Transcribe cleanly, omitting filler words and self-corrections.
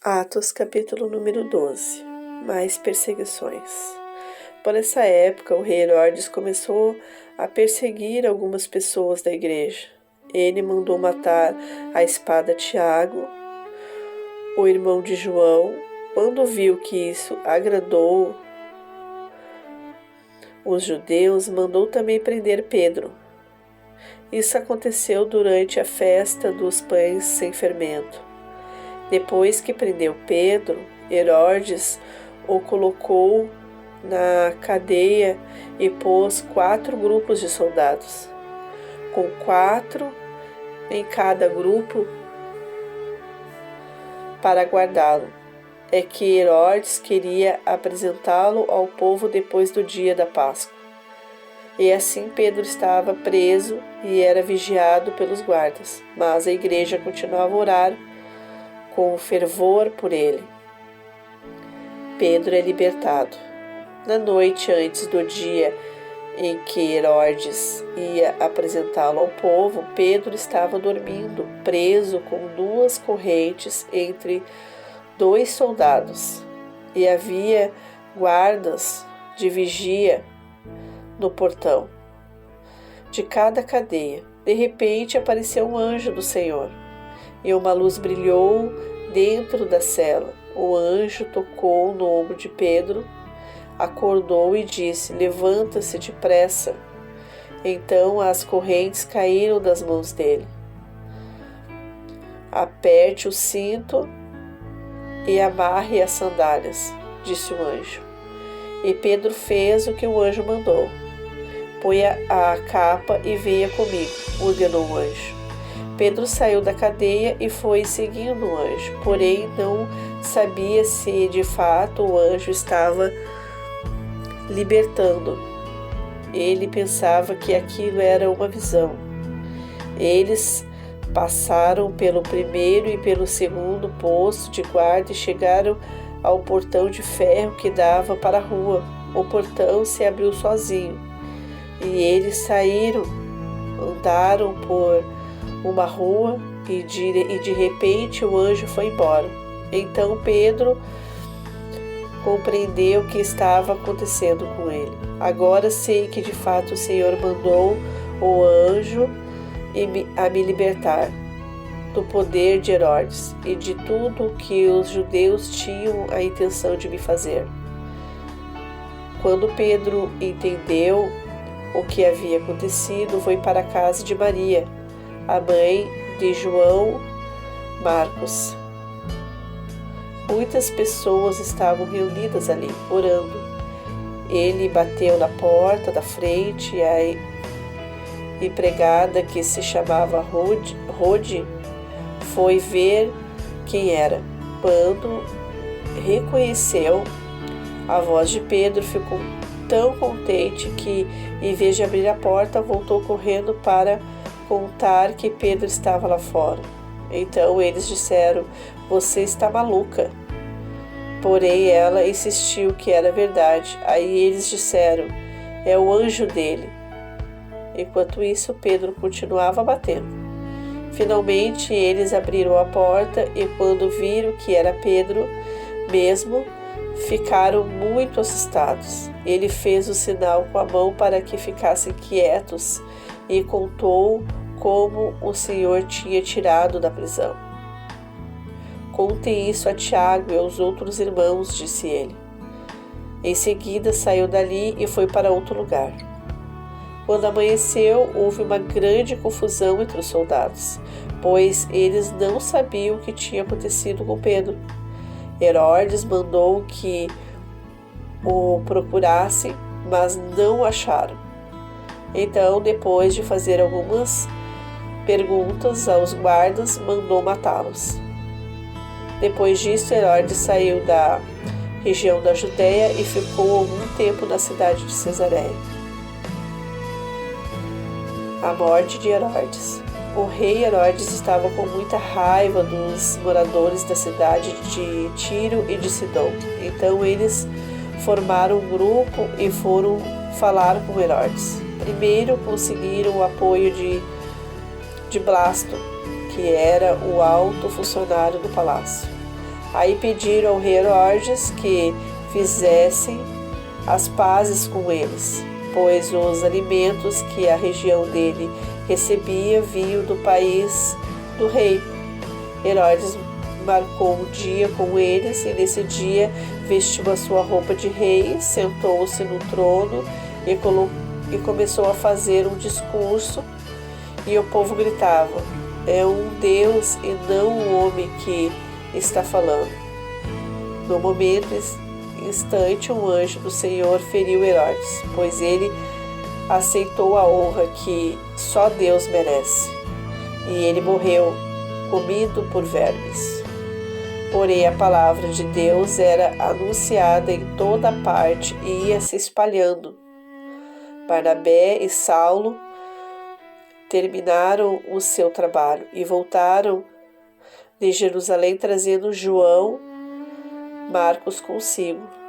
Atos, capítulo número 12. Mais perseguições. Por essa época, o rei Herodes começou a perseguir algumas pessoas da igreja. Ele mandou matar à espada Tiago, o irmão de João. Quando viu que isso agradou os judeus, mandou também prender Pedro. Isso aconteceu durante a festa dos pães sem fermento. Depois que prendeu Pedro, Herodes o colocou na cadeia e pôs 4 grupos de soldados, com 4 em cada grupo para guardá-lo. É que Herodes queria apresentá-lo ao povo depois do dia da Páscoa. E assim Pedro estava preso e era vigiado pelos guardas, mas a igreja continuava a orar com fervor por ele. Pedro é libertado. Na noite antes do dia em que Herodes ia apresentá-lo ao povo, Pedro estava dormindo, preso com 2 correntes entre 2 soldados, e havia guardas de vigia no portão de cada cadeia. De repente apareceu um anjo do Senhor, e uma luz brilhou dentro da cela. O anjo tocou no ombro de Pedro, acordou e disse: "Levanta-se depressa." Então as correntes caíram das mãos dele. "Aperte o cinto e amarre as sandálias", disse o anjo. E Pedro fez o que o anjo mandou. "Ponha a capa e venha comigo", ordenou o anjo. Pedro saiu da cadeia e foi seguindo o anjo, porém não sabia se de fato o anjo estava libertando. Ele pensava que aquilo era uma visão. Eles passaram pelo primeiro e pelo segundo posto de guarda e chegaram ao portão de ferro que dava para a rua. O portão se abriu sozinho e eles saíram, andaram por uma rua e de repente o anjo foi embora. Então Pedro compreendeu o que estava acontecendo com ele. "Agora sei que de fato o Senhor mandou o anjo a me libertar do poder de Herodes e de tudo o que os judeus tinham a intenção de me fazer." Quando Pedro entendeu o que havia acontecido, foi para a casa de Maria, a mãe de João Marcos. Muitas pessoas estavam reunidas ali, orando. Ele bateu na porta da frente e a empregada, que se chamava Rode, foi ver quem era. Quando reconheceu a voz de Pedro, ficou tão contente que, em vez de abrir a porta, voltou correndo para contar que Pedro estava lá fora. Então eles disseram: "Você está maluca." Porém ela insistiu que era verdade. Aí eles disseram: "É o anjo dele." Enquanto isso, Pedro continuava batendo. Finalmente eles abriram a porta e, quando viram que era Pedro mesmo, ficaram muito assustados. Ele fez o sinal com a mão para que ficassem quietos e contou como o Senhor tinha tirado da prisão. "Contem isso a Tiago e aos outros irmãos", disse ele. Em seguida saiu dali e foi para outro lugar. Quando amanheceu, houve uma grande confusão entre os soldados, pois eles não sabiam o que tinha acontecido com Pedro. Herodes mandou que o procurassem, mas não o acharam. Então, depois de fazer algumas perguntas aos guardas, mandou matá-los. Depois disso, Herodes saiu da região da Judéia e ficou algum tempo na cidade de Cesareia. A morte de Herodes. O rei Herodes estava com muita raiva dos moradores da cidade de Tiro e de Sidom. Então eles formaram um grupo e foram falar com Herodes. Primeiro conseguiram o apoio de Blasto, que era o alto funcionário do palácio. Aí pediram ao rei Herodes que fizessem as pazes com eles, pois os alimentos que a região dele recebia vinham do país do rei. Herodes marcou um dia com eles e nesse dia vestiu a sua roupa de rei, sentou-se no trono e começou a fazer um discurso, e o povo gritava: é um Deus e não um homem que está falando. No momento instante, um anjo do Senhor feriu Herodes, pois ele aceitou a honra que só Deus merece, e ele morreu, comido por vermes. Porém, a palavra de Deus era anunciada em toda parte e ia se espalhando. Barnabé e Saulo terminaram o seu trabalho e voltaram de Jerusalém trazendo João Marcos consigo.